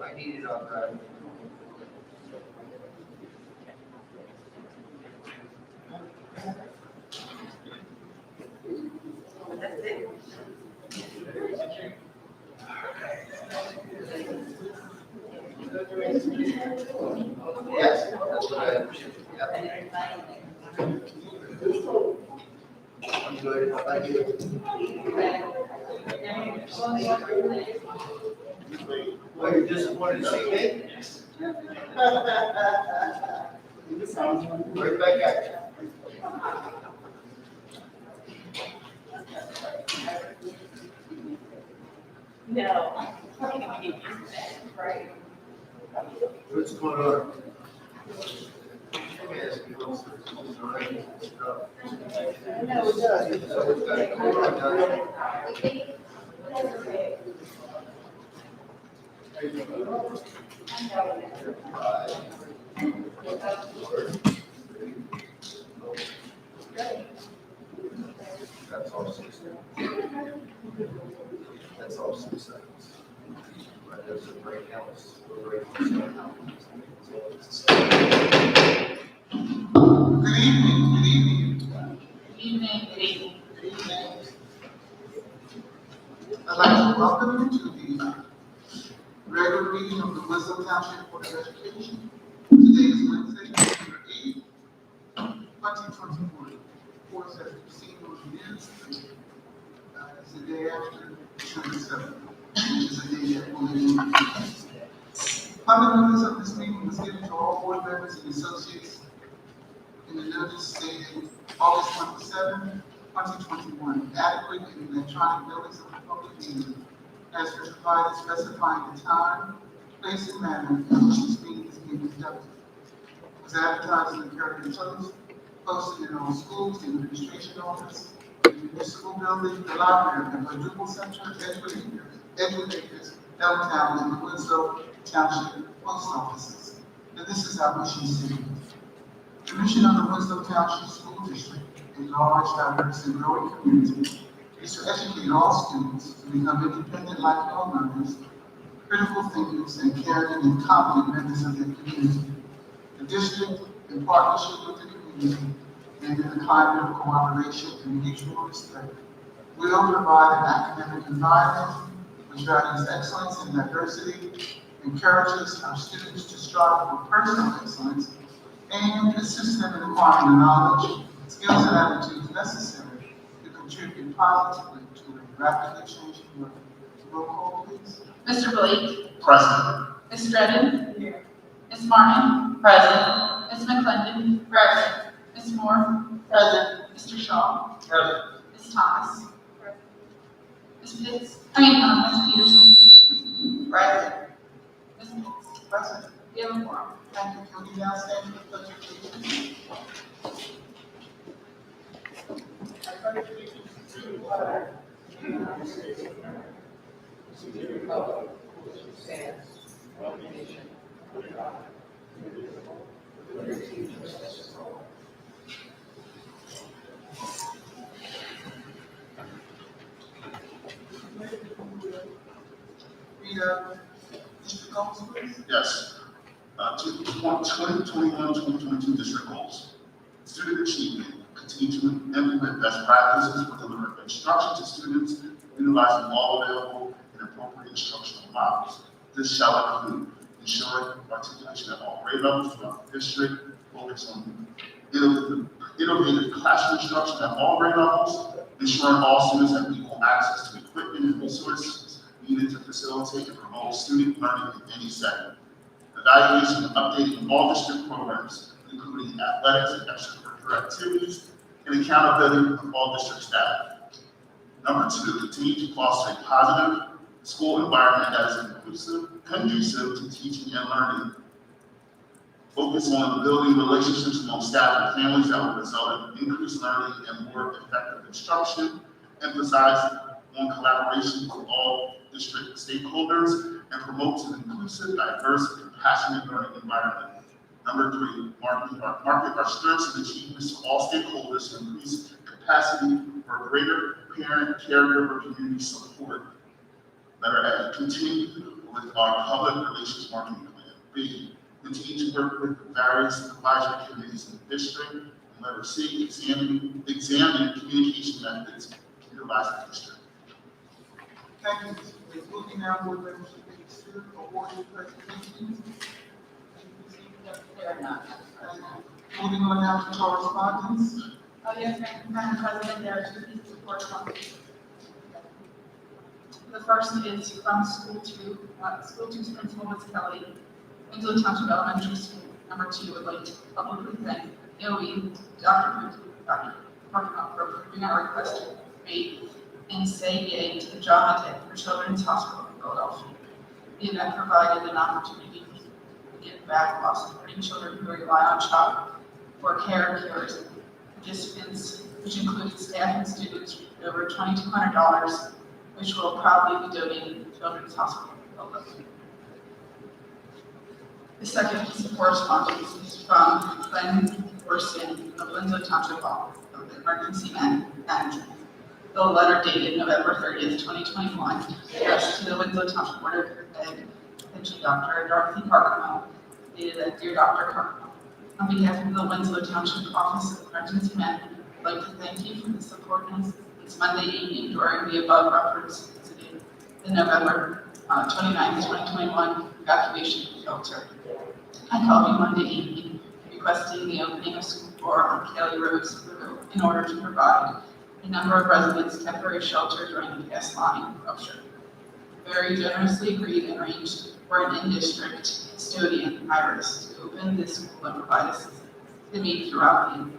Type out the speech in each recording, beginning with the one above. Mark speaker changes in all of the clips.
Speaker 1: I need it on the. Yes, that's what I appreciate. I'm good. How about you? Well, you're disappointed to see me? Right back at you.
Speaker 2: No. Right.
Speaker 1: What's going on?
Speaker 2: No, it does.
Speaker 1: That's all 6 seconds. That's all 6 seconds. Right, there's a breakdown.
Speaker 3: Good evening. I'd like to welcome you to the regular meeting of the Wisdom Township Board of Education. Today is Wednesday, November 8th, 2021. Board has received those minutes. It's the day after December 7th, which is the day that we'll be. Public notice of this meeting was given to all board members and associates in the notice dated August 27, 2021. Adequate and electronic notice of the public meeting has been provided specifying the time, place, and manner in which this meeting is being conducted. It was advertised in the Courier Post, posted in all schools, the administration office, the municipal building, the library, the quadruple center, Edgewood Acres, Elmtown, and the Winslow Township post offices. And this is our mission statement. The mission of the Winslow Township School District, a large, diverse, and growing community, is to educate all students to become independent lifelong learners, critical thinkers, and caring and competent members of their community. The district, in partnership with the community, and in a climate of cooperation and mutual respect, will provide an academic environment which values excellence and diversity, encourages our students to strive for personal excellence, and assist them in acquiring the knowledge, skills, and attitudes necessary to contribute positively to a rapidly changing world. Roll call, please.
Speaker 4: Mr. Blake?
Speaker 3: Present.
Speaker 4: Ms. Dredden? Here. Ms. Martin? Present. Ms. McClendon? Present. Ms. Moore? Present. Mr. Shaw?
Speaker 3: Present.
Speaker 4: Ms. Thomas? Present. Ms. Pitts? Ms. Peterson? Present. Ms. Pitts?
Speaker 3: Present.
Speaker 4: We have a quorum.
Speaker 3: Thank you. Can we now stand for the pledge of allegiance? District goals, please.
Speaker 5: Yes. 2021-2022 district goals. Student achievement. Continue to implement best practices for delivering instruction to students, utilizing all available and appropriate instructional models. This shall include ensuring articulation at all grade levels throughout the district, focus on innovative classroom instruction at all grade levels, ensuring all students have equal access to equipment and resources, needed to facilitate and promote student learning in any setting. Evaluation and updating all district programs, including athletics and extracurricular activities, and accountability of all district staff. Number two, continue to foster a positive school environment that is inclusive, conducive to teaching and learning. Focus on building relationships among staff and families that will result in increased learning and more effective instruction. Emphasize on collaboration with all district stakeholders and promotes an inclusive, diverse, and compassionate learning environment. Number three, market our strengths and achievements to all stakeholders to increase capacity for greater parent, caregiver, community support. Letter A, continue with our public relations marketing plan. B, continue to work with various advisory committees in the district. And letter C, examine communication methods utilized in the district.
Speaker 3: Thank you, Mr. Smith. Moving now, board members to page 2, award presentations.
Speaker 4: There are none.
Speaker 3: Moving on now to correspondence.
Speaker 4: Oh, yes, Madam President, there are 2 pieces of correspondence. The first is from School 2's principal, Ms. Kelly. Winslow Township Elementary School, number 2, would like to publicly thank DOE, Dr. Parkman, for approving our request to create and say yay to the Drama Day for Children's Hospital in Philadelphia. The event provided an opportunity to give back while supporting children who rely on CHOP for care and cares. Participants, which included staff and students, with over $2,200, which will probably be donated to Children's Hospital in Philadelphia. The second piece of correspondence is from Glenn Orson of Winslow Township Office of the Emergency Management. The letter dated November 30th, 2021, addressed to the Winslow Township Board of Ed, attention Dr. Dorothy Parkman, dated that Dear Dr. Parkman, on behalf of the Winslow Township Office of Emergency Management, I'd like to thank you for the support and assistance Monday evening during the above referenced incident, the November 29th, 2021 evacuation shelter. I called you Monday evening requesting the opening of school door on Kelly Rose in order to provide a number of residents temporary shelter during the gas line rupture. Very generously agreed and arranged for an in-district custodian, Iris, to open this school and provide assistance to me throughout the evening.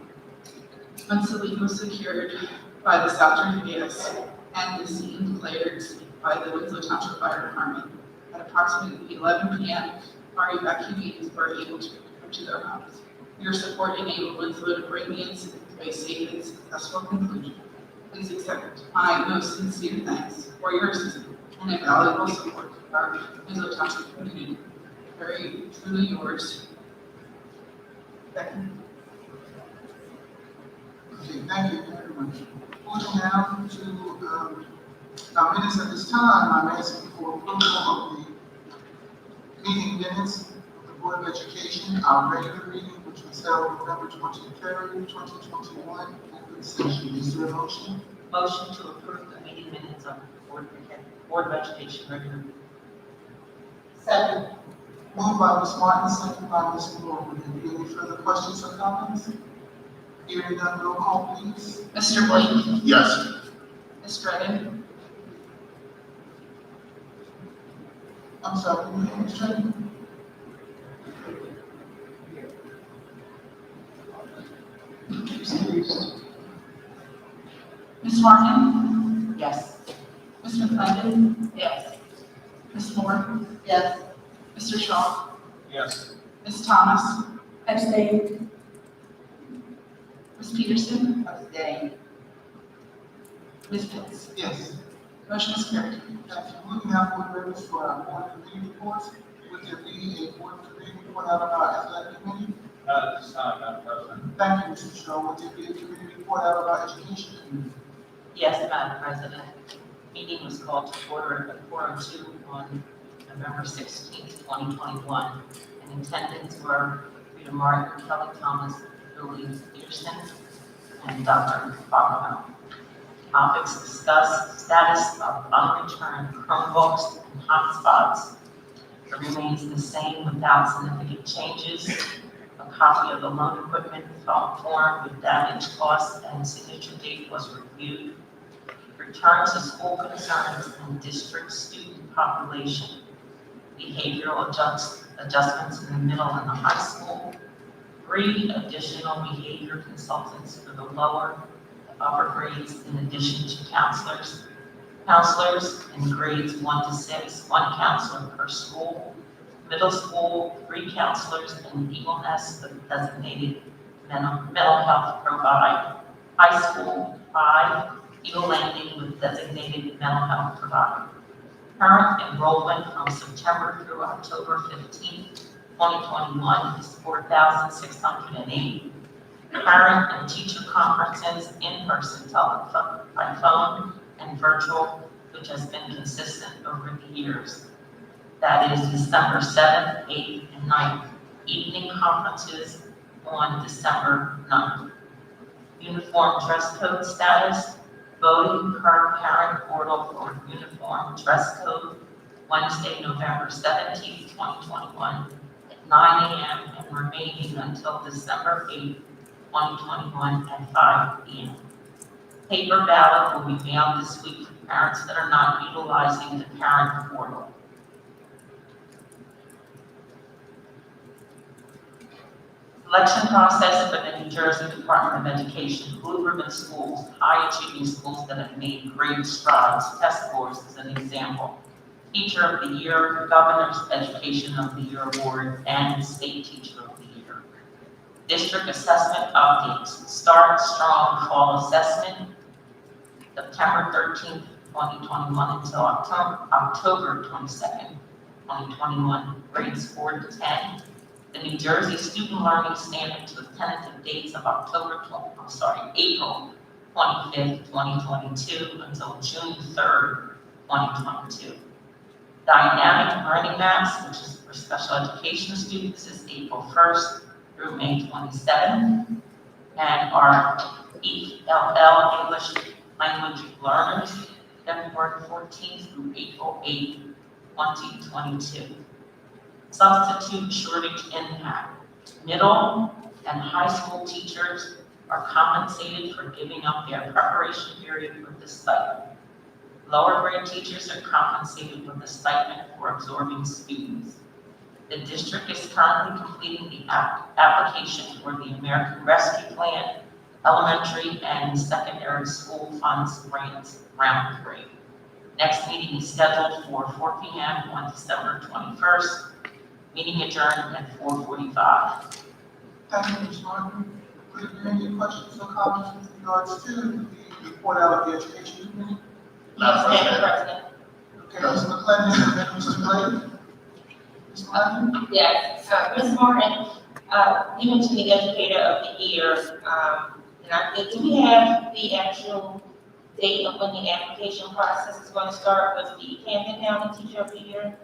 Speaker 4: Once the lead was secured by the Southern gas and the scene declared by the Winslow Township Fire Department, at approximately 11 p.m., our evacuees were able to return to their homes. Your support enabled Winslow to bring the incident to a safe and successful conclusion. Please accept my most sincere thanks for your assistance and invaluable support for our Winslow Township community. Very truly yours, Becky.
Speaker 3: Okay, thank you very much. Moving now to our minutes at this time, I'm asking for approval of the meeting minutes of the Board of Education, our regular meeting, which was held November 23rd, 2021, open session. Is there a motion?
Speaker 6: Motion to approve the meeting minutes of the Board of Education regular meeting.
Speaker 4: Second.
Speaker 3: Moved by Ms. Martin, second by Ms. Moore. Would there be any further questions or comments? Hearing none, roll call, please.
Speaker 4: Mr. Blake,
Speaker 5: Yes.
Speaker 4: Ms. Reagan,
Speaker 3: I'm sorry, can you hear me, Ms. Tran?
Speaker 4: Ms. Martin,
Speaker 6: Yes.
Speaker 4: Ms. McClendon,
Speaker 6: Yes.
Speaker 4: Ms. Moore,
Speaker 6: Yes.
Speaker 4: Mr. Shaw,
Speaker 1: Yes.
Speaker 4: Ms. Thomas,
Speaker 2: Abstain.
Speaker 4: Ms. Peterson,
Speaker 6: Abstain.
Speaker 4: Ms. Pitts.
Speaker 3: Yes.
Speaker 4: Motion is carried.
Speaker 3: Thank you. Moving now, board members, for our board committee reports. Would there be a board committee report out of our athletic committee?
Speaker 1: Not at this time, Madam President.
Speaker 3: Thank you, Mr. Shaw. Would there be a committee report out of our education committee?
Speaker 6: Yes, Madam President. Meeting was called to order at 4:02 on November 16th, 2021. In attendance were Rita Martin, Kelly Thomas, Billy Peterson, and Dr. Bachman. Topics discussed: status of unreturned Chromebooks and hotspots. It remains the same without significant changes. A copy of the loan equipment form with damage, cost, and signature date was reviewed. Return to school concerns and district student population, behavioral adjustments in the middle and the high school, 3 additional behavior consultants for the lower and upper grades in addition to counselors. Counselors in grades 1 to 6, 1 counselor per school. Middle school, 3 counselors and Eagle Nest designated mental health provider. High school, 5, Eagle Landing with designated mental health provider. Current enrollment from September through October 15, 2021 is 4,608. Parent and teacher conferences, in-person, telephone, by phone, and virtual, which has been consistent over the years. That is December 7th, 8th, and 9th. Evening conferences on December 9th. Uniform dress code status, voting per parent portal for uniform dress code, Wednesday, November 17th, 2021, at 9 a.m. and remaining until December 8th, 2021 at 5 p.m. Paper ballot will be mailed this week for parents that are not utilizing the parent portal. Selection process for the New Jersey Department of Education, blue ribbon schools, high achieving schools that have made great strides, test scores as an example. Teacher of the Year, Governor's Education of the Year Award, and State Teacher of the Year. District assessment updates, Start Strong Fall Assessment, September 13th, 2021 until October 22nd, 2021, grades 4 to 10. The New Jersey Student Learning Standards with tentative dates of April 25th, 2022 until June 3rd, 2022. Dynamic Learning Maps, which is for special education students, is April 1st through May 27th. And our ELL, English Language Learners, February 14th through April 8th, 2022. Substitute shortage impact. Middle and high school teachers are compensated for giving up their preparation period with the stipend. Lower grade teachers are compensated with a stipend for absorbing students. The district is currently completing the application for the American Rescue Plan, elementary and secondary school funds grants round 3. Next meeting is scheduled for 4 p.m. on December 21st. Meeting adjourned at 4:45.
Speaker 3: Thank you, Ms. Martin. Would there be any questions or comments with regards to the report out of the education committee?
Speaker 6: Madam President.
Speaker 3: Okay, Mr. McClendon and then Mr. Blake. Ms. Martin?
Speaker 7: Yes, Ms. Martin, you mentioned the educator of the year, do we have the actual date of when the application process is going to start with the Camden County Teacher of the Year?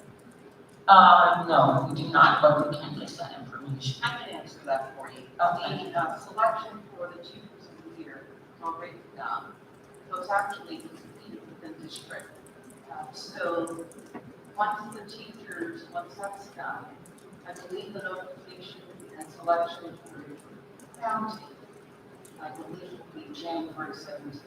Speaker 6: No, we do not, but we can get that information.
Speaker 2: I can answer that for you.
Speaker 6: Okay.
Speaker 2: The selection for the teachers of the year is already done. So it's actually completed within district. So once that's done, I believe the notification and selection for the county, I believe will be January 17th.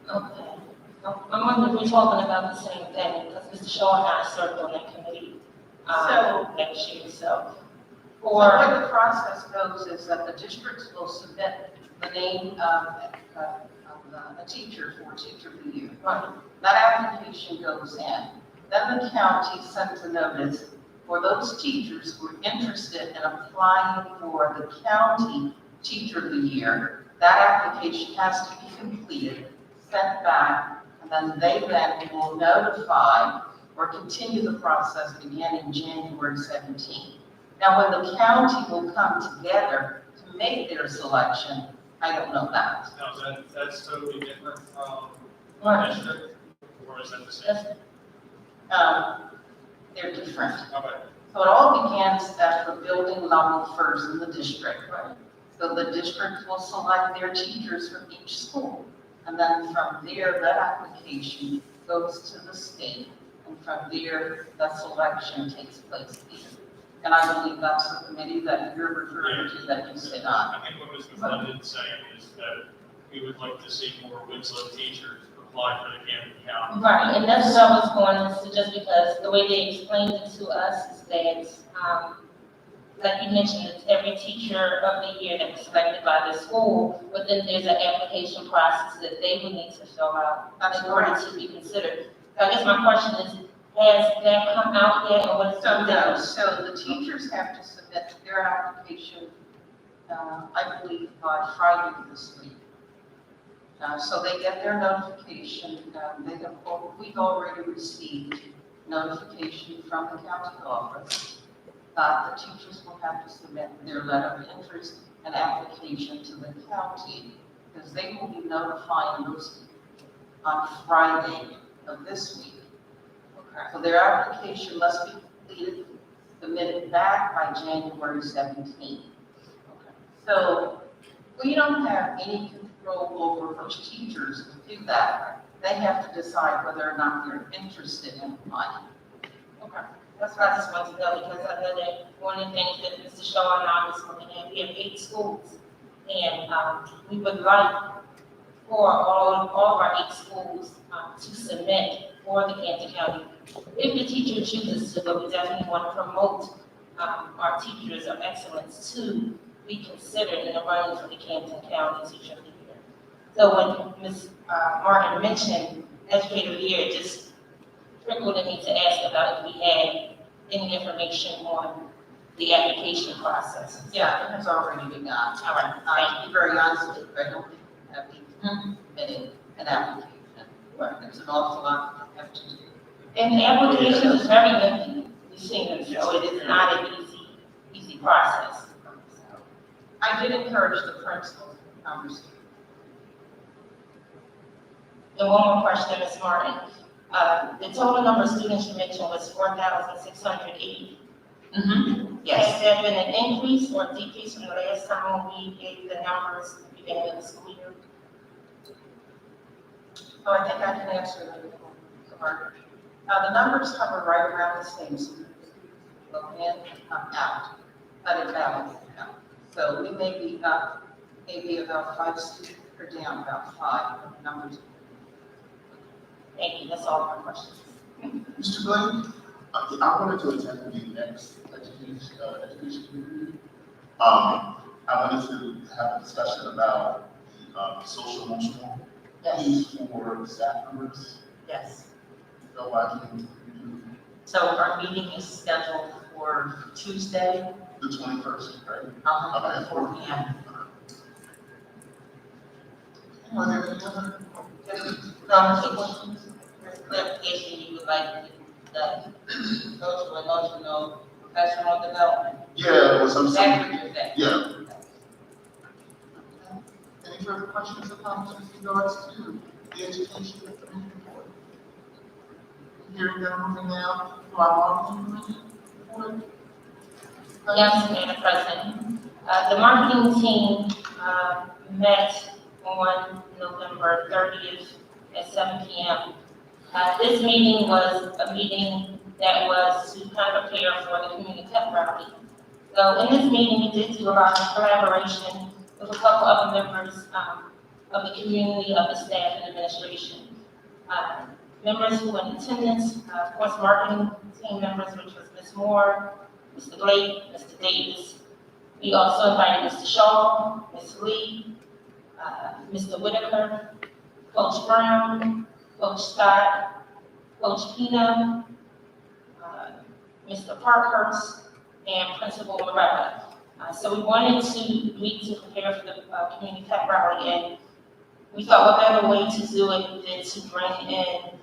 Speaker 7: Okay. I'm wondering if we're talking about the same thing, because Mr. Shaw and I served on that committee, next year, so.
Speaker 2: The way the process goes is that the districts will submit the name of a teacher for Teacher of the Year.
Speaker 7: Right.
Speaker 2: That application goes in. Then the county sends a notice for those teachers who are interested in applying for the county Teacher of the Year. That application has to be completed, sent back, and then they will notify or continue the process beginning January 17th. Now, when the county will come together to make their selection, I don't know that.
Speaker 1: No, that's totally different from
Speaker 7: Right.
Speaker 1: district, or is that the same?
Speaker 2: They're different.
Speaker 1: Okay.
Speaker 2: So it all begins at the building level first in the district.
Speaker 7: Right.
Speaker 2: So the district will select their teachers from each school. And then from there, that application goes to the state. And from there, that selection takes place here. And I believe that's the committee that you're referring to, that you sit on.
Speaker 1: I think what Mr. McClendon is saying is that we would like to see more Winslow teachers
Speaker 8: apply for the Camden County.
Speaker 7: Right, and that's what I was going to suggest, because the way they explained it to us is that, like you mentioned, it's every teacher of the year that's selected by the school, but then there's an application process that they would need to fill out in order to be considered. So I guess my question is, has that come out yet, or what is
Speaker 2: So, no,
Speaker 7: the?
Speaker 2: so the teachers have to submit their application, I believe, by Friday this week. So they get their notification, we've already received notification from the county office that the teachers will have to submit their letter of interest and application to the county, because they will be notifying those on Friday of this week. So their application must be completed, submitted back by January 17th. So we don't have any control over which teachers do that. They have to decide whether or not they're interested in applying.
Speaker 7: Okay, that's what I just wanted to know, because I know that one of the things that Mr. Shaw and I was looking at, we have 8 schools, and we would like for all of our 8 schools to submit for the Camden County. If the teacher chooses to, but we definitely want to promote our teachers of excellence to be considered in the running for the Camden County Teacher of the Year. So when Ms. Martin mentioned Educator of the Year, it just trickled in me to ask about if we had any information on the application process.
Speaker 2: Yeah, it has already begun.
Speaker 7: All right,
Speaker 2: To be very honest with you, I don't think we have even submitted an application. There's an awful lot we have to do.
Speaker 7: and the application is very lengthy, we've seen it, so it is not an easy process.
Speaker 2: I did encourage the principals to conversate.
Speaker 7: And one more question, Ms. Martin. The total number of students you mentioned was 4,680.
Speaker 2: Yes.
Speaker 7: Has there been an increase or decrease from the last time we gave the numbers at the beginning of the school year?
Speaker 2: So I think I can answer that. The numbers hover right around the same, so go in and come out, but it balances out. So we may be up, maybe about 5 students, or down about 5, but the numbers.
Speaker 7: Thank you, that's all my questions.
Speaker 3: Mr. Blake?
Speaker 5: I wanted to attend the next education community. I wanted to have a discussion about the social emotional piece for staff members.
Speaker 6: Yes.
Speaker 5: So I can do
Speaker 6: So our meeting is scheduled for Tuesday,
Speaker 5: the 21st, right?
Speaker 6: at 4 p.m.
Speaker 3: Are there any other?
Speaker 2: Clarification, you would like the social emotional professional development.
Speaker 5: Yeah, or some,
Speaker 2: That's what you're saying.
Speaker 5: yeah.
Speaker 3: Any further questions or comments with regards to the education report? Hearing none, moving now to our marketing report.
Speaker 7: Yes, Madam President. The marketing team met on November 30th at 7 p.m. This meeting was a meeting that was to kind of prepare for the community pep rally. So in this meeting, we did do a lot of collaboration with a couple other members of the community, of the staff and administration. Members who were in attendance, of course, marketing team members, which was Ms. Moore, Mr. Blake, Mr. Davis. We also invited Mr. Shaw, Ms. Lee, Mr. Whitaker, Coach Brown, Coach Scott, Coach Pina, Mr. Parkhurst, and Principal Moretta. So we wanted to meet to prepare for the community pep rally, and we thought what better way to do it than to bring in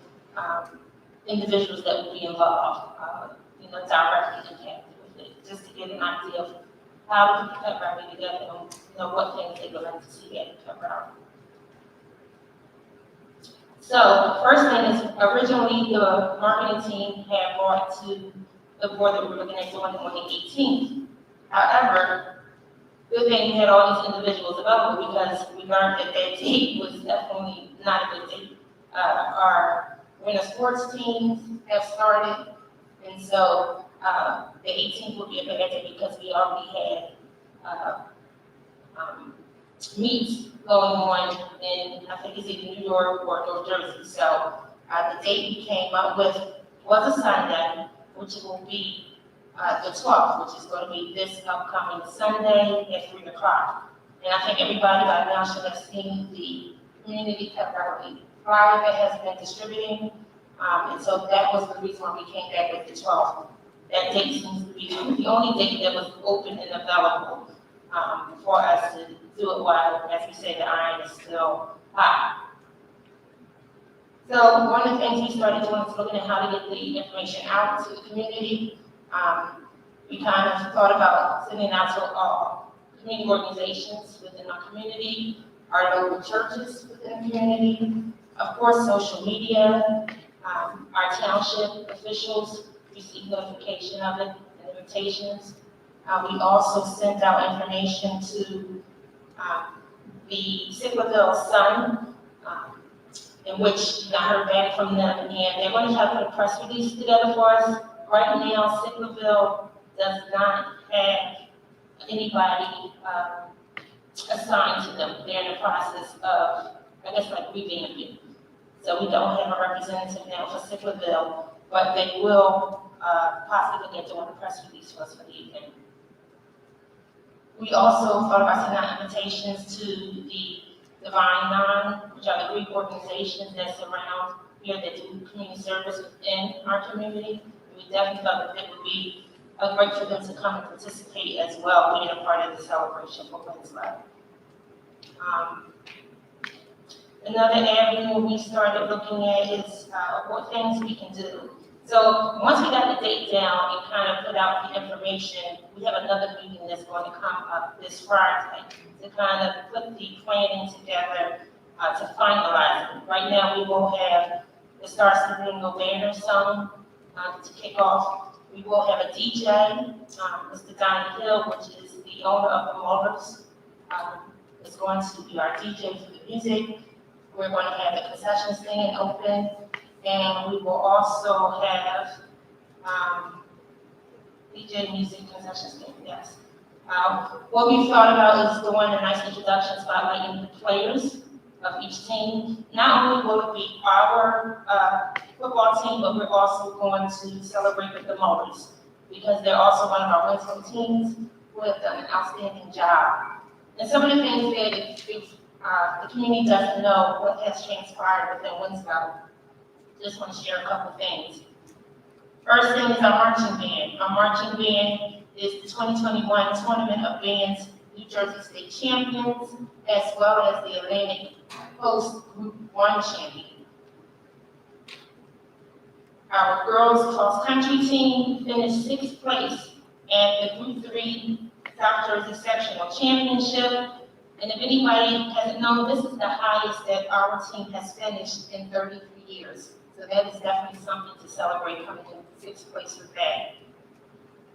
Speaker 7: individuals that would be involved, directly impacted with it, just to get an idea of how to put the pep rally together and what things they would like to see at the pep rally. So the first thing is, originally the marketing team had brought to the board that we were looking at doing on the 18th. However, good thing we had all these individuals available, because we learned that that date was definitely not a good date. Our winter sports teams have started, and so the 18th will be a bad day because we already had meets going on in, I think it's either New York or New Jersey. So the date we came up with was a Sunday, which will be the 12th, which is going to be this upcoming Sunday at 3 o'clock. And I think everybody by now should have seen the community Pep Rally flyer that has been distributing. And so that was the reason why we came back with the 12th. That date seems to be the only date that was open and available for us to do it while, as we say, the iron is still hot. So one of the things we started doing is looking at how to get the information out to the community. We kind of thought about sending out to all community organizations within our community, our local churches within the community, of course, social media, our township officials received notification of it, and invitations. We also sent out information to the Sicklerville Sun, in which I heard back from them, and they're going to try to put a press release together for us. Right now, Sicklerville does not have anybody assigned to them. They're in the process of, I guess, like revamping. So we don't have a representative now for Sicklerville, but they will possibly look at doing a press release for us for the evening. We also thought about sending out invitations to the Divine Nine, which are the Greek organizations that surround here that do community service within our community. We definitely thought that it would be great for them to come and participate as well, being a part of the celebration for Winslow. Another avenue we started looking at is what things we can do. So once we got the date down and kind of put out the information, we have another meeting that's going to come up this Friday to kind of put the planning together to finalize it. Right now, we will have the Star Subliminal Banner song to kick off. We will have a DJ, Mr. Donnie Hill, which is the owner of the Motors, is going to be our DJ for the music. We're going to have the concession stand open, and we will also have DJ music concession stand, yes. What we've thought about is doing a nice introduction spotlighting the players of each team. Not only will it be our football team, but we're also going to celebrate with the Motors, because they're also one of our Winslow teams who have done an outstanding job. And some of the things that the community doesn't know what has transpired within Winslow. Just want to share a couple things. First thing is our marching band. Our marching band is the 2021 Tournament of Bands New Jersey State Champions, as well as the Atlantic Coast Group 1 champion. Our girls cross country team finished 6th place at the Group 3 South Jersey Sectional Championship. And if anybody hasn't known, this is the highest that our team has finished in 33 years. So that is definitely something to celebrate, coming in 6th place with that.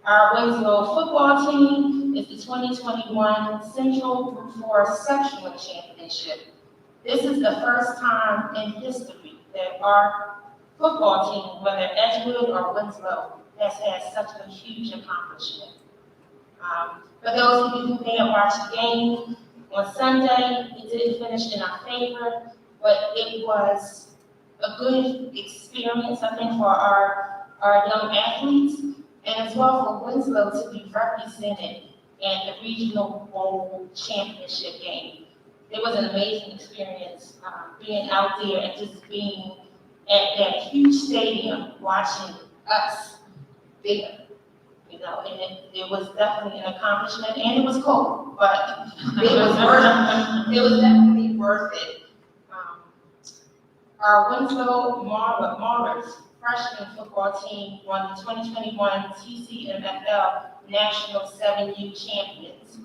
Speaker 7: Our Winslow football team is the 2021 Central Group 4 Sectional Championship. This is the first time in history that our football team, whether Edgewood or Winslow, has had such a huge accomplishment. For those of you who may have watched the game on Sunday, it didn't finish in our favor, but it was a good experience, I think, for our young athletes, and as well for Winslow to be represented at the Regional Bowl Championship game. It was an amazing experience being out there and just being at that huge stadium watching us there. You know, and it was definitely an accomplishment, and it was cold, but it was worth it. It was definitely worth it. Our Winslow Marlers freshman football team won the 2021 TCMFL National 7U Champions.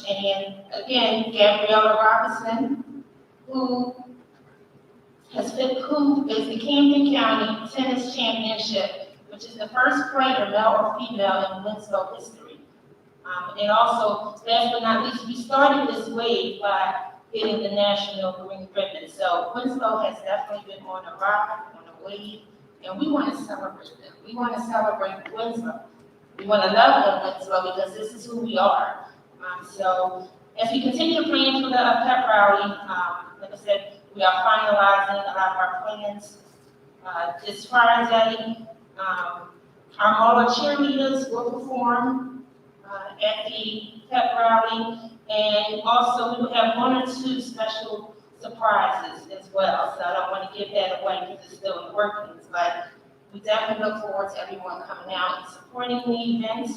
Speaker 7: And again, Gabriella Robinson, who is the Camden County Tennis Championship, which is the first player, male or female, in Winslow history. And also, last but not least, we started this wave by getting the national green ribbon. So Winslow has definitely been on a rock, on a wave, and we want to celebrate them. We want to celebrate Winslow. We want to love them, Winslow, because this is who we are. as we continue planning for the Pep Rally, like I said, we are finalizing a lot of our plans. This Friday, our model cheerleaders will perform at the Pep Rally, and also we will have 1 or 2 special surprises as well. So I don't want to give that away because it's still in workings, but we definitely look forward to everyone coming out and supporting the event,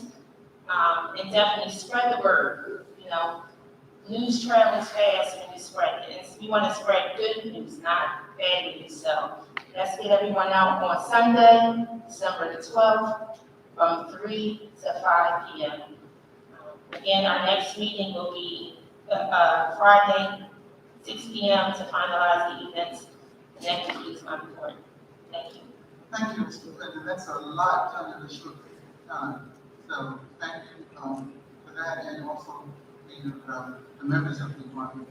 Speaker 7: and definitely spread the word. You know, news travels fast when you spread it. We want to spread good news, not bad news. So let's get everyone out on Sunday, December the 12th, from 3 to 5 p.m. Again, our next meeting will be Friday, 6 p.m. to finalize the events. And that concludes my report. Thank you.
Speaker 3: Thank you, Mr. President. That's a lot done in a short period of time. So thank you for that, and also the members of the department.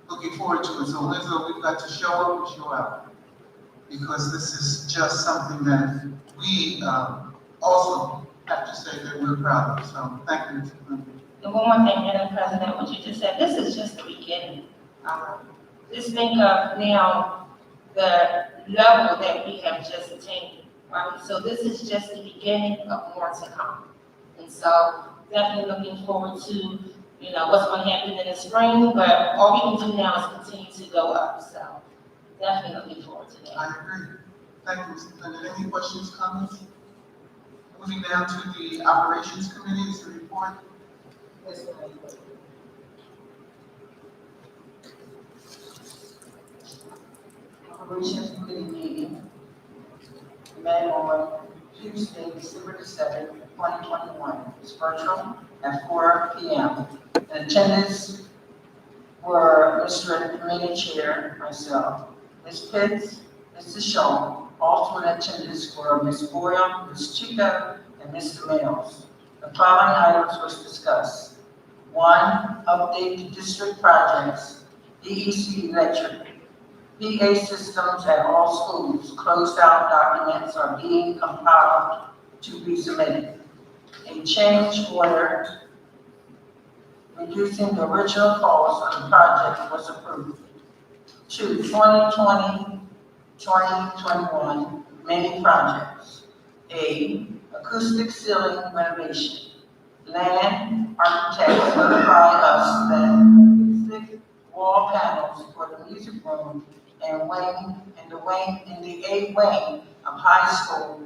Speaker 3: Looking forward to it. So Lizzo, we've got to show up and show out, because this is just something that we also have to say that we're proud of. So thank you, Mr. President.
Speaker 7: And one more thing, Madam President, what you just said, this is just the beginning. Just think of now the level that we have just attained, right? So this is just the beginning of more to come. And so definitely looking forward to, you know, what's going to happen in the spring, but all we can do now is continue to go up. So definitely looking forward to that.
Speaker 3: I agree. Thank you, Mr. President. Any questions, comments? Moving down to the Operations Committee, is the report.
Speaker 2: Yes, ma'am. Operations Committee meeting met on Tuesday, December the 7th, 2021. It's virtual at 4 p.m. The attendance were Mr. Committee Chair, myself, Ms. Pitts, Mr. Shaw. Also in attendance were Ms. Boyle, Ms. Chico, and Mr. Mills. The following items was discussed. 1, update the district projects, DEC electric, PA systems at all schools. Closed out documents are being compiled to be submitted. A change order reducing the original cost of the project was approved. 2, 2020-2021 many projects. A, acoustic ceiling renovation. Land architects notify us that 6 wall panels for the music room and the A wing of the high school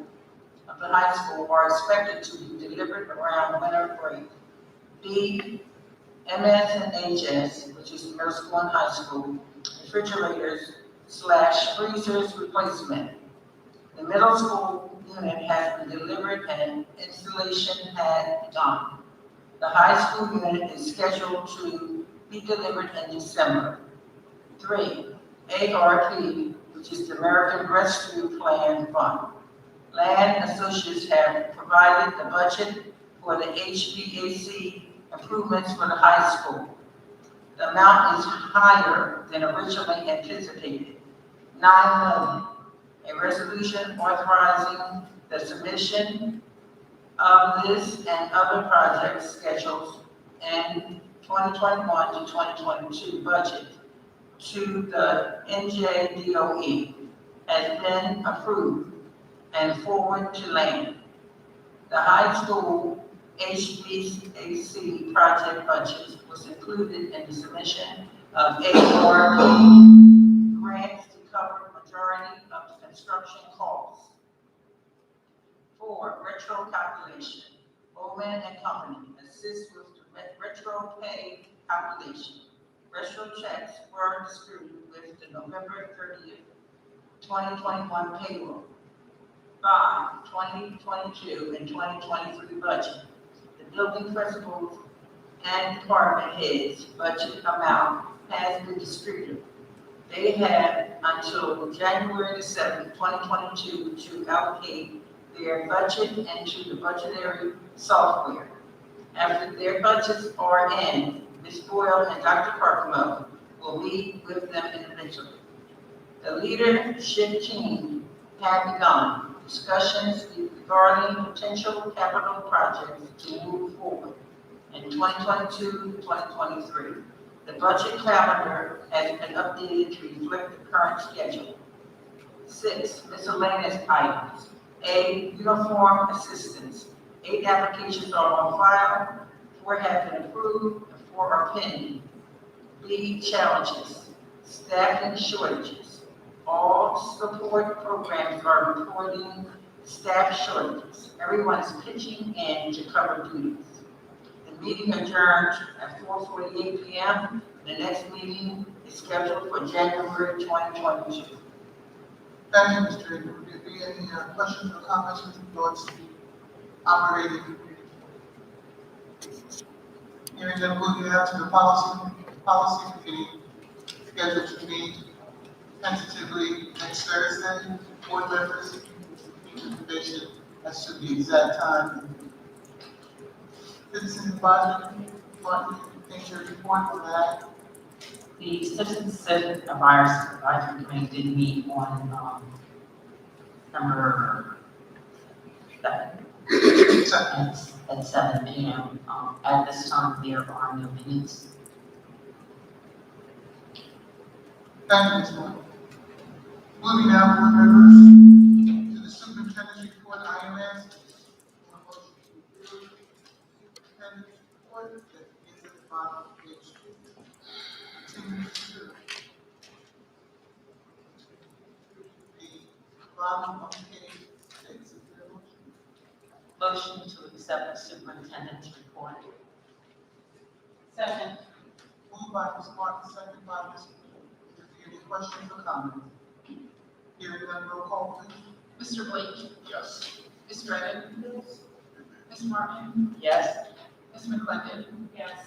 Speaker 2: are expected to be delivered around winter break. B, MS and HS, which is middle school and high school, refrigerators / freezers replacement. The middle school unit has been delivered and installation had begun. The high school unit is scheduled to be delivered in December. 3, ARP, which is the American Rescue Plan Fund. Land Associates have provided the budget for the HVAC improvements for the high school. The amount is higher than originally anticipated, $9 million. A resolution authorizing the submission of this and other project schedules in 2021 to 2022 budget to the NJDOE has been approved and forward to land. The high school HVAC project budget was included in the submission of ARP grants to cover the majority of the construction costs. 4, retro calculation. Bowman and Company assist with the retro pay calculation. Retro checks were distributed with the November 30th, 2021 payroll. 5, 2022 and 2023 budget. The building principals and department heads budget amount has been distributed. They have until January the 7th, 2022 to allocate their budget into the budgetary software. After their budgets are in, Ms. Boyle and Dr. Parkmo will meet with them individually. The leadership team have begun discussions regarding potential capital projects to move forward. in 2022-2023. The budget calendar has been updated to reflect the current schedule. 6, miscellaneous items. A, uniform assistance. 8 applications are on file, 4 have been approved, and 4 are pending. B, challenges. Staffing shortages. All support programs are reporting staff shortages. Everyone is pitching in to cover duties. The meeting adjourned at 4:48 p.m. The next meeting is scheduled for January 2022.
Speaker 3: Thank you, Mr. Draper. Would there be any questions or comments with regards to operating? Hearing none, moving on to the policy committee scheduled to meet tentatively next Thursday. Board members, information as to the exact time. Citizen advisory, Martin, things to report on that.
Speaker 6: The Citizens Advisory Committee did meet on, December 7th at 7 a.m. At this time, there are no minutes.
Speaker 3: Thank you, Ms. Moore. Moving now, board members, to the superintendent's report, IMS. Superintendent's report that begins at the bottom of page 2. Continues to the bottom of page 6. Is there a motion?
Speaker 6: Motion to accept the superintendent's report.
Speaker 7: Second.
Speaker 3: Moved by Ms. Martin, second by Ms. Moore. Is there any questions or comments? Hearing none, roll call, please.
Speaker 4: Mr. Blake?
Speaker 5: Yes.
Speaker 4: Ms. Dredden? Ms. Martin?
Speaker 6: Yes.
Speaker 4: Ms. McClendon?
Speaker 7: Yes.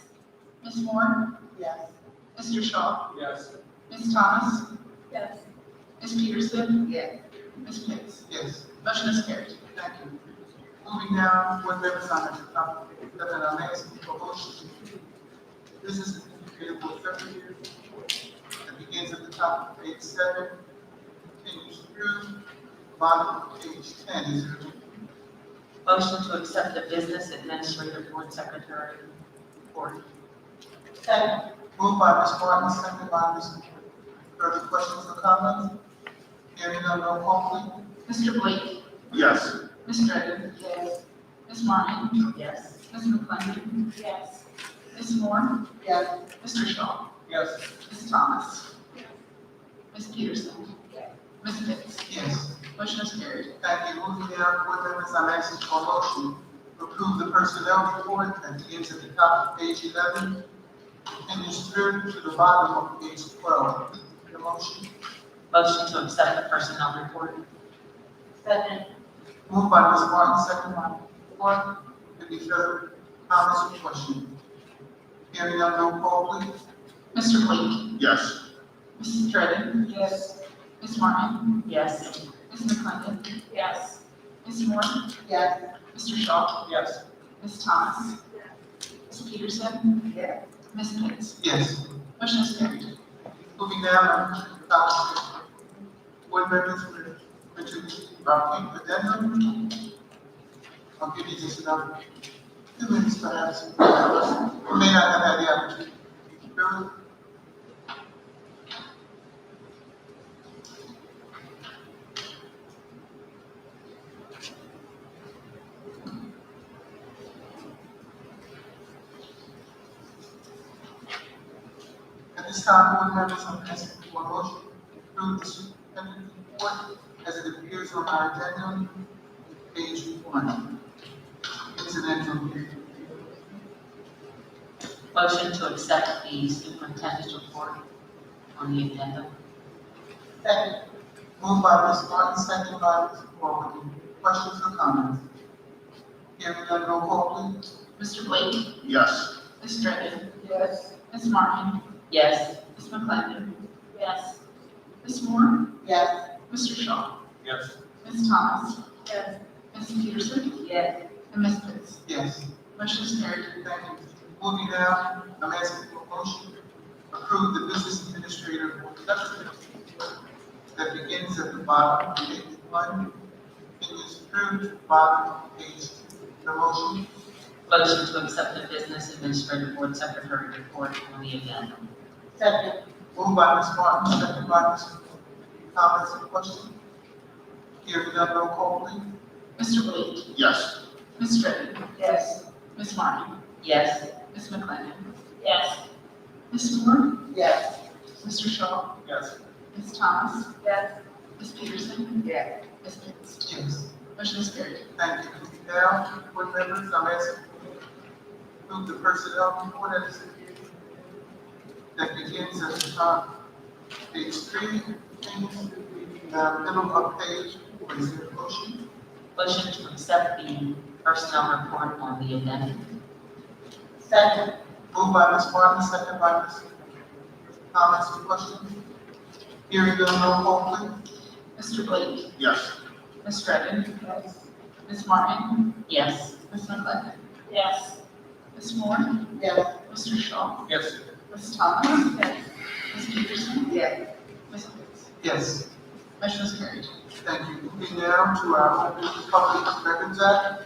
Speaker 4: Ms. Moore?
Speaker 3: Yes.
Speaker 4: Mr. Shaw?
Speaker 1: Yes.
Speaker 4: Ms. Thomas?
Speaker 7: Yes.
Speaker 4: Ms. Peterson?
Speaker 2: Yes.
Speaker 4: Ms. Pitts?
Speaker 3: Yes.
Speaker 4: Motion is carried.
Speaker 3: Thank you. Moving now, board members, I'm asking for a motion. This is the Administrative Board Secretary that begins at the top of page 7, continues through bottom of page 10. Is there a
Speaker 6: Motion to accept the Business Administrative Board Secretary report.
Speaker 7: Second.
Speaker 3: moved by Ms. Martin, second by Ms. Moore. Further questions or comments? Hearing none, roll call, please.
Speaker 4: Mr. Blake?
Speaker 5: Yes.
Speaker 4: Ms. Dredden?
Speaker 7: Yes.
Speaker 4: Ms. Martin?
Speaker 6: Yes.
Speaker 4: Ms. McClendon?
Speaker 7: Yes.
Speaker 4: Ms. Moore?
Speaker 7: Yes.
Speaker 4: Mr. Shaw?
Speaker 1: Yes.
Speaker 4: Ms. Thomas? Ms. Peterson? Ms. Pitts?
Speaker 3: Yes.
Speaker 4: Motion is carried.
Speaker 3: Thank you. Moving now, board members, I'm asking for a motion to approve the personnel report that begins at the top of page 11, continues through to the bottom of page 12. The motion.
Speaker 6: Motion to accept the personnel report.
Speaker 7: Second.
Speaker 3: Moved by Ms. Martin, second by Ms. Moore. Any further comments or questions? Hearing none, roll call, please.
Speaker 4: Mr. Blake?
Speaker 5: Yes.
Speaker 4: Mrs. Dredden?
Speaker 7: Yes.
Speaker 4: Ms. Martin?
Speaker 6: Yes.
Speaker 4: Ms. McClendon?
Speaker 7: Yes.
Speaker 4: Ms. Moore?
Speaker 7: Yes.
Speaker 4: Mr. Shaw?
Speaker 1: Yes.
Speaker 4: Ms. Thomas? Ms. Peterson?
Speaker 7: Yes.
Speaker 4: Ms. Pitts?
Speaker 3: Yes.
Speaker 4: Motion is carried.
Speaker 3: Moving now, board members, we're going to our addendum. I'll give you just another 2 minutes perhaps. You may not have had the opportunity to read through it. At this time, board members, I'm asking for a motion to approve the superintendent's report as it appears on our addendum, page 1. Incidental here.
Speaker 6: Motion to accept the superintendent's report on the addendum.
Speaker 7: Second.
Speaker 3: Moved by Ms. Martin, second by Ms. Moore. Questions or comments? Hearing none, roll call, please.
Speaker 4: Mr. Blake?
Speaker 5: Yes.
Speaker 4: Ms. Dredden?
Speaker 7: Yes.
Speaker 4: Ms. Martin?
Speaker 6: Yes.
Speaker 4: Ms. McClendon?
Speaker 7: Yes.
Speaker 4: Ms. Moore?
Speaker 7: Yes.
Speaker 4: Mr. Shaw?
Speaker 1: Yes.
Speaker 4: Ms. Thomas?
Speaker 7: Yes.
Speaker 4: Ms. Peterson?
Speaker 7: Yes.
Speaker 4: And Ms. Pitts?
Speaker 3: Yes.
Speaker 4: Motion is carried.
Speaker 3: Thank you. Moving now, I'm asking for a motion to approve the business administrator that begins at the bottom of page 1, continues through to the bottom of page 2. The motion.
Speaker 6: Motion to accept the business administrative board secretary report on the agenda.
Speaker 7: Second.
Speaker 3: Moved by Ms. Martin, second by Ms. Comments or questions? Hearing none, roll call please.
Speaker 4: Mr. Blake,
Speaker 5: Yes.
Speaker 4: Ms. Stratton,
Speaker 7: Yes.
Speaker 4: Ms. Martin,
Speaker 6: Yes.
Speaker 4: Ms. McLennan,
Speaker 7: Yes.
Speaker 4: Ms. Moore,
Speaker 7: Yes.
Speaker 4: Mr. Shaw,
Speaker 3: Yes.
Speaker 4: Ms. Thomas,
Speaker 7: Yes.
Speaker 4: Ms. Peterson,
Speaker 7: Yes.
Speaker 4: Ms. Pitts.
Speaker 3: Yes.
Speaker 4: Motion is carried.
Speaker 3: Thank you. Now, board members, I'm asking to move the personnel report that begins at the top, page 3, middle of page 4. Is there a motion?
Speaker 6: Motion to accept the personnel report on the agenda.
Speaker 7: Second.
Speaker 3: Moved by Ms. Martin, second by Ms. Comments or questions? Hearing none, roll call please.
Speaker 4: Mr. Blake,
Speaker 5: Yes.
Speaker 4: Ms. Stratton,
Speaker 7: Yes.
Speaker 4: Ms. Martin,
Speaker 6: Yes.
Speaker 4: Ms. McLennan,
Speaker 7: Yes.
Speaker 4: Ms. Moore,
Speaker 7: Yes.
Speaker 4: Mr. Shaw,
Speaker 3: Yes.
Speaker 4: Ms. Thomas,
Speaker 7: Yes.
Speaker 4: Ms. Peterson,
Speaker 7: Yes.
Speaker 4: Ms. Pitts.
Speaker 3: Yes.
Speaker 4: Motion is carried.
Speaker 3: Thank you. Moving now to our Open Public Records Act.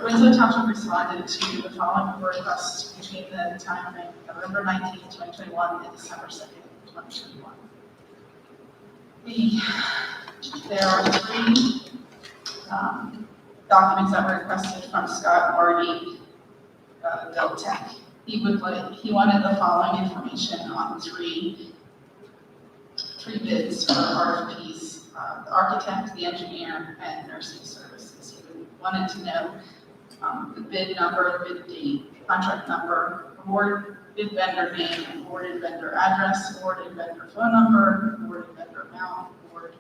Speaker 4: Winslow Township responded to the following requests between the time of November 19th, 2021 and December 2nd, 2021. There are three documents that were requested from Scott Marty, Tech. He wanted the following information on three bids for RFPs, the architect, the engineer, and nursing services. He wanted to know the bid number, bid date, contract number, award bid vendor name, awarded vendor address, awarded vendor phone number, awarded vendor amount, award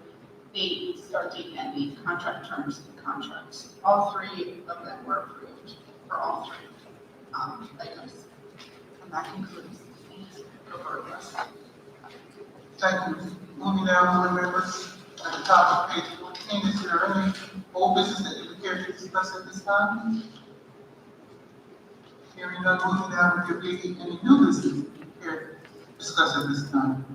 Speaker 4: date, start date, end date, contract terms, and contracts. All three of them were approved for all three items. And that concludes the request.
Speaker 3: Thank you. Moving down, board members, at the top of page 14, is there any old business that you care to discuss at this time? Hearing none, moving down, would there be any new business that you care to discuss at this time?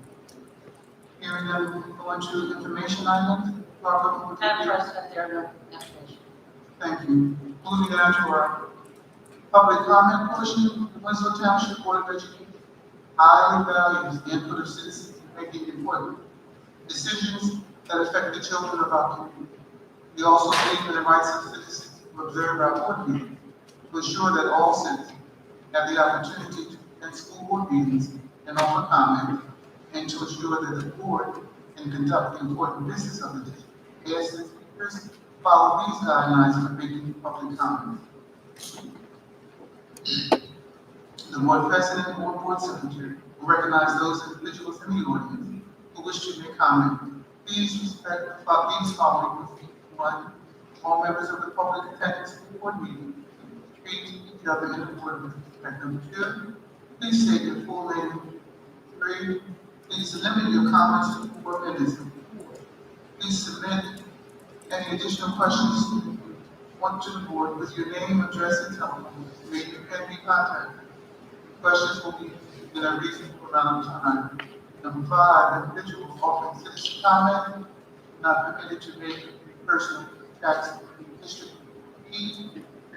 Speaker 3: Hearing none, we go on to information items. Barbara, would there be-
Speaker 6: Madam President, there are no applications.
Speaker 3: Thank you. Moving down to our public comment portion, the Winslow Township Board of Education highly values the input of citizens in making important decisions that affect the children of our community. We also believe in the rights of citizens to observe our board meetings, to ensure that all citizens have the opportunity to attend school board meetings and offer comment, and to ensure that the board can conduct the important business of the district. As the speakers follow these guidelines for making public comment. The board president or board secretary will recognize those individuals in the audience who wish to make comment. Please respect these following procedures. 1, all members of the public attendance at the board meeting treat each other in accordance with respect. Number 2, please state your full name. 3, please limit your comments to 4 minutes. 4, please submit any additional questions to the board with your name, address, and telephone. May you can be contacted. Questions will be in a reasonable amount of time. Number 5, individuals offering citizen comment not permitted to make personal attacks on the district. Each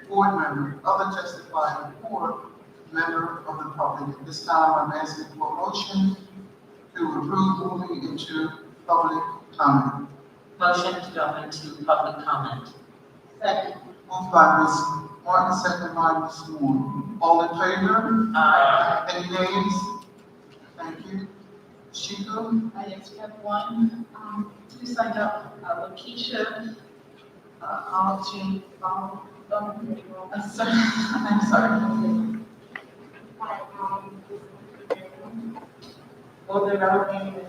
Speaker 3: board member, other testifying, or member of the public. At this time, I'm asking for a motion to approve moving into public comment.
Speaker 6: Motion to go into public comment.
Speaker 7: Second.
Speaker 3: Moved by Ms. Martin, second by Ms. Moore. All in favor?
Speaker 6: Aye.
Speaker 3: Any nays? Thank you. Chico?
Speaker 4: Yes, we have one, who signed up, Lakeisha, I'm sorry.
Speaker 8: Well, then I was thinking,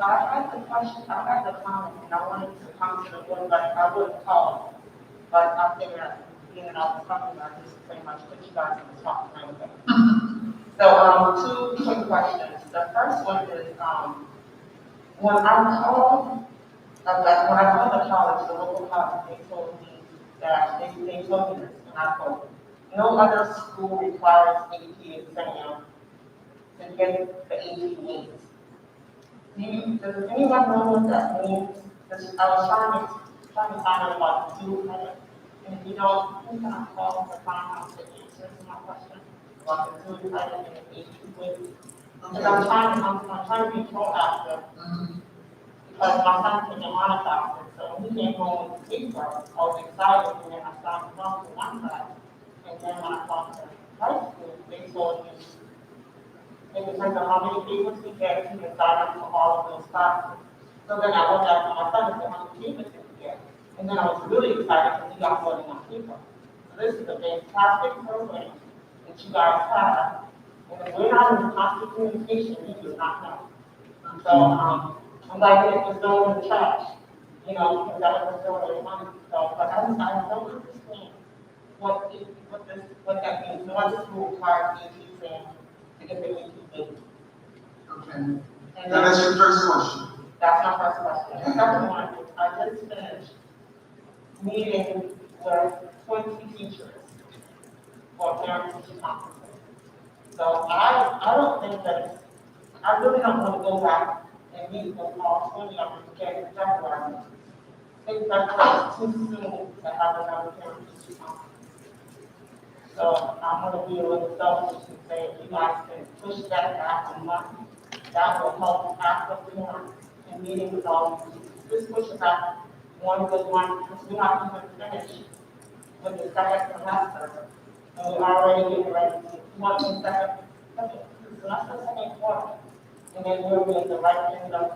Speaker 8: I had the question, I had the comment, and I wanted to come to the board, but I wouldn't call. But I figured, being out of something, I just pretty much put you guys in the top for anything. So, 2 quick questions. The first one is, when I called the college, the local college, they told me that, they told me this, and I quote, no other school requires AP exam to get the AP weights. Does anyone know what that means? Because I was trying to find out about the dual credit. And if you don't, who's gonna call the farmhouse to answer my question about the dual credit and the issue? Because I'm trying to be proactive, because my son took a monograph, so when he came home with the paper, I was excited, and then I started talking to one guy, and then when I talked to high school, they told me, it depends on how many papers he gets, he can sign up for all of those classes. So then I went back to my son and said, how many papers did he get? And then I was really excited because he got more than one paper. So this is a fantastic program that you guys have. And if we're not in constant communication, we do not know. So, I'm like, it was thrown in the trash, you know, because that was still really money. So, but I don't understand what that means. No one just moved hard and to get the ETC.
Speaker 3: Okay,
Speaker 8: And
Speaker 3: now that's your first question.
Speaker 8: that's my first question. The second one is, I just finished meeting with 20 teachers for parent-teacher conferences. So I don't think that, I really don't want to go back and meet with all 20 of them again in February. I think that's too soon to have another parent-teacher conference. So I'm gonna be a little selfish and say, if you guys can push that back a month, that will help half of the month in meeting with all of you. Just push it back one good one, because we're not even finished with the second semester. And we're already getting ready to, want the second semester, second quarter. And then we'll be at the right end of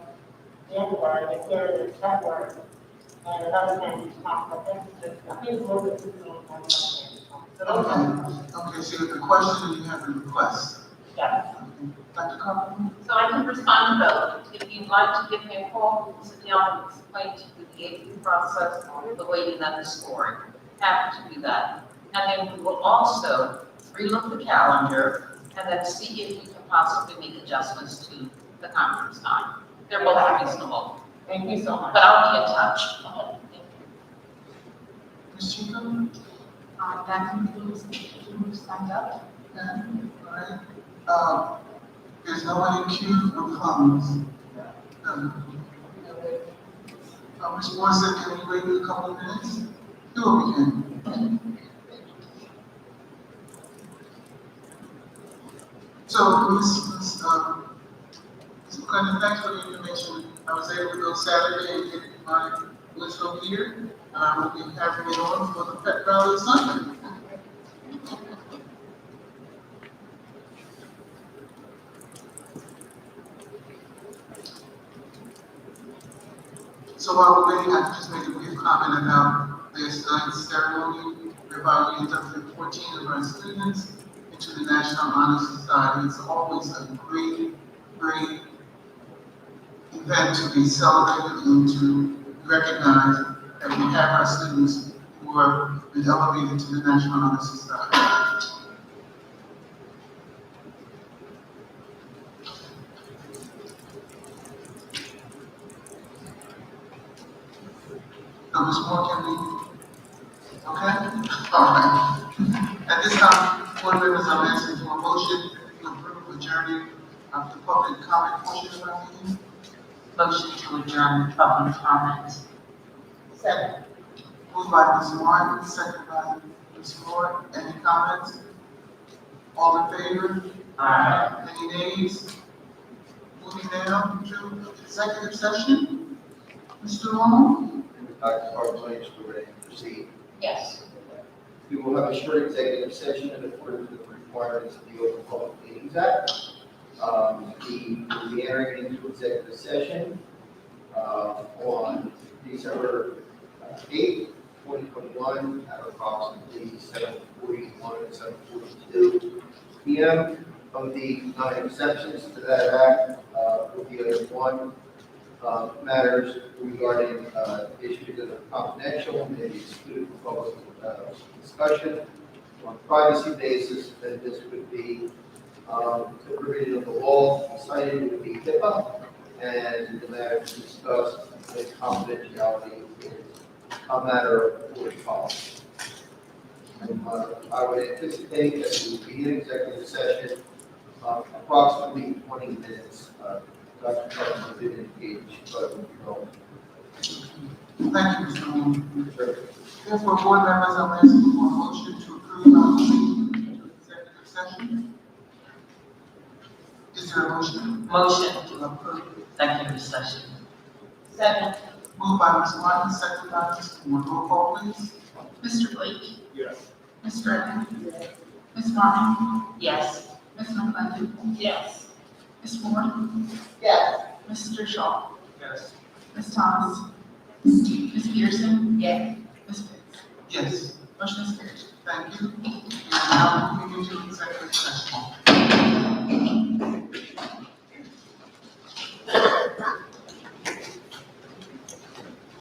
Speaker 8: January, the third of February. And another thing, I think it's a little bit too soon for another. So those are,
Speaker 3: Okay, so you have the question and you have the request.
Speaker 8: yeah.
Speaker 3: Dr. Carpenter?
Speaker 2: So I can respond to both. If you'd like to give me a call, sit down and explain to you the AP process, the weighting and the scoring. Happy to do that. And then we will also relook the calendar and then see if we can possibly make adjustments to the conference time. They're both reasonable,
Speaker 8: Thank you so much.
Speaker 2: but I'll be in touch.
Speaker 3: Ms. Chico?
Speaker 4: That concludes the people who signed up.
Speaker 3: Okay, all right. There's nobody queued for comments. Ms. Morrison, can we wait a couple of minutes? Do what we can. So, Ms. McClendon, thanks for the information. I was able to go Saturday and get my Winslow gear, and I will be having it on for the Pep Rally Sunday. So while we're waiting, I can just make a brief comment about this night's ceremony, whereby we inducted 14 of our students into the National Honor Society. It's always a great event to be celebrated and to recognize that we have our students who have been elevated to the National Honor Society. Now, Ms. Moore, can we? Okay? All right. At this time, board members, I'm asking for a motion to approve adjourning of the public comment portion of our meeting.
Speaker 2: Motion to adjourn the public comment.
Speaker 8: Second.
Speaker 3: Moved by Ms. Martin, seconded by Ms. Moore. Any comments? All in favor? Any nays? Moving down to executive session. Mr. Long?
Speaker 1: Dr. Carpenter, we're ready to proceed.
Speaker 2: Yes.
Speaker 1: We will have a short executive session in accordance with the requirements of the Open Public Meetings Act. We will be entering into executive session on December 8th, 2021 at approximately 7:41 and 7:42 p.m. Of the 9 exceptions to that act, will be one matters regarding issues that are confidential and may be excluded from public discussion on a privacy basis, then this would be the provision of the law cited would be HIPAA, and the matter discussed with confidentiality is a matter of board policy. I would anticipate that we will be in executive session approximately 20 minutes. Dr. Carpenter did indicate, but we don't.
Speaker 3: Thank you, Mr. Moore.
Speaker 1: Sure.
Speaker 3: Therefore, board members, I'm asking for a motion to approve our moving into executive session. Is there a motion?
Speaker 2: Motion to approve executive session.
Speaker 7: Second.
Speaker 3: Moved by Ms. Martin, second by Mr. Moore. Roll call, please.
Speaker 4: Mr. Blake?
Speaker 5: Yes.
Speaker 4: Ms. Gregg? Ms. Martin?
Speaker 2: Yes.
Speaker 4: Ms. McClendon?
Speaker 7: Yes.
Speaker 4: Ms. Moore?
Speaker 8: Yes.
Speaker 4: Mr. Shaw?
Speaker 5: Yes.
Speaker 4: Ms. Thomas? Ms. Pearson?
Speaker 7: Yes.
Speaker 4: Ms. Pitts?
Speaker 3: Yes.
Speaker 4: Motion is carried.
Speaker 3: Thank you. And now moving into executive